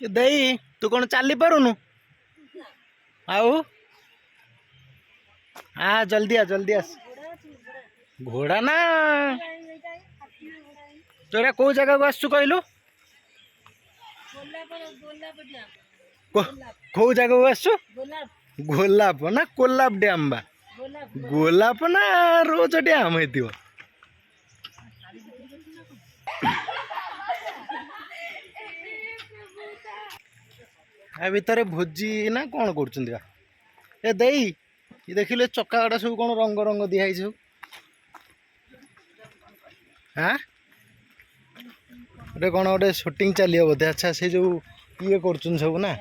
ଦେଇ ତୁ କଣ ଚାଲି ପାରୁନୁ? ଆଉ ଜଲ୍ଦି ଆସ। ଘୋଡ଼ା ନା ତୁ ଏଟା କୋଉ ଜାଗାକୁ ଆସୁଛୁ କହିଲୁ? କୋଉ ଜାଗାକୁ ଆସୁଛୁ? ଗୋଲାପ ନା କୋଲାପ ଡ୍ୟାମ ବା? ଗୋଲାପ ନା ରୋଜ ଡ୍ୟାମ ହେଇଥିବ। ଆ ଭିତରେ ଭୋଜି ନା କଣ କରୁଛନ୍ତି ବା? ଏ ଦେଇ ଦେଖିଲେ ଚକା ଗୁଡା ସବୁ କଣ ରଙ୍ଗ ରଙ୍ଗ ଦିଆହେଇଛି ସବୁ। ଗୋଟେ କଣ ଗୋଟେ ସୁଟିଂ ଚାଲିବ ବୋଧେ। ଆଚ୍ଛା ସେ ଯୋଉ ଇଏ କରୁଛନ୍ତି ସବୁ ନା।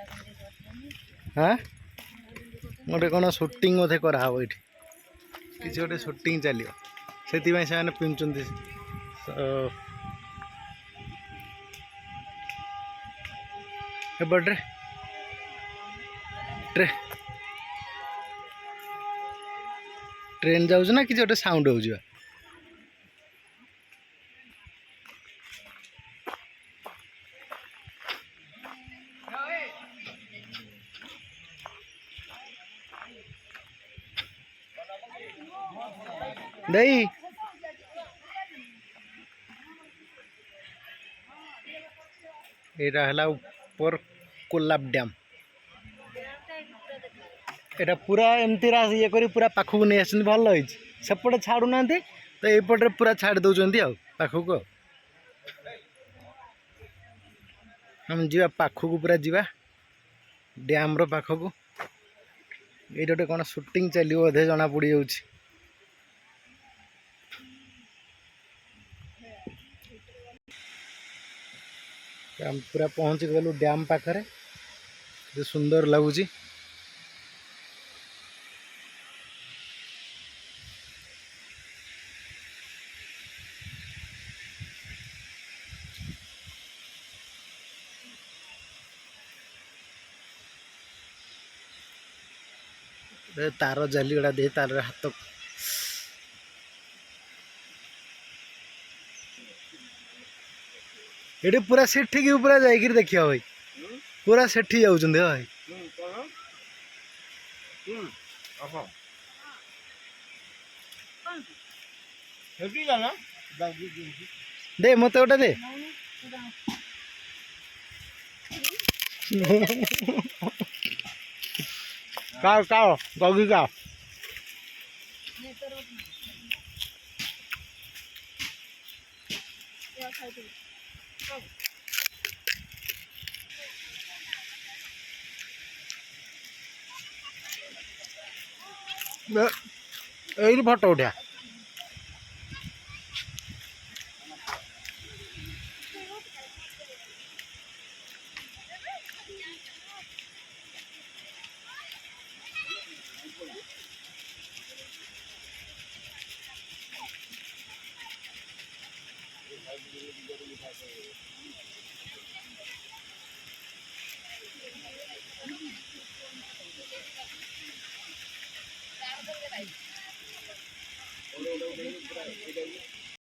ଗୋଟେ କଣ ସୁଟିଂ ବୋଧେ କରାହବ ଏଇଠି। କିଛି ଗୋଟେ ସୁଟିଂ ଚାଲିବ ସେଥିପାଇଁ ସେମାନେ ପିନ୍ଧୁଛନ୍ତି। ଏପଟରେ ଟ୍ରେନ୍ ଯାଉଛି ନା କିଛି ଗୋଟେ ସାଉଣ୍ଡ ହଉଛି ବା। ଦେଇ ଏଇଟା ହେଲା ଉପର କୋଲାପ ଡ୍ୟାମ। ଏଇଟା ପୁରା ଏମିତି ଇଏ କରି ପୁରା ପାଖକୁ ନେଇ ଆସିଛନ୍ତି। ଭଲ ହେଇଛି। ସେପଟେ ଛାଡ଼ୁନାହାନ୍ତି ତ ଏଇପଟରେ ପୁରା ଛାଡ଼ି ଦେଉଛନ୍ତି ଆଉ ପାଖକୁ। ଆଉ ଆମେ ଯିବା ପାଖକୁ, ପୁରା ଯିବା ଡ୍ୟାମର ପାଖକୁ। ଏଇଠି ଗୋଟେ କଣ ସୁଟିଂ ଚାଲିବ ବୋଧେ ଜଣା ପଡ଼ିଯାଉଛି। ଆମେ ପୁରା ପହଞ୍ଚିଗଲୁ ଡ୍ୟାମ୍ ପାଖରେ। କେତେ ସୁନ୍ଦର ଲାଗୁଛି। ତାର ଜାଲି ଗୁଡ଼ା ଦେଇ ତାରରେ ହାତ ଏଠି ପୁରା ସେଠିକି ପୁରା ଯାଇକିରି ଦେଖିବା ଭାଇ। ପୁରା ସେଠି ଯାଉଛନ୍ତି ଭାଇ। ଦେ ମତେ ଗୋଟେ ଦେ। କାଅ ଗଗି କାଅ। ଏଇଠି ଫଟୋ ଉଠା।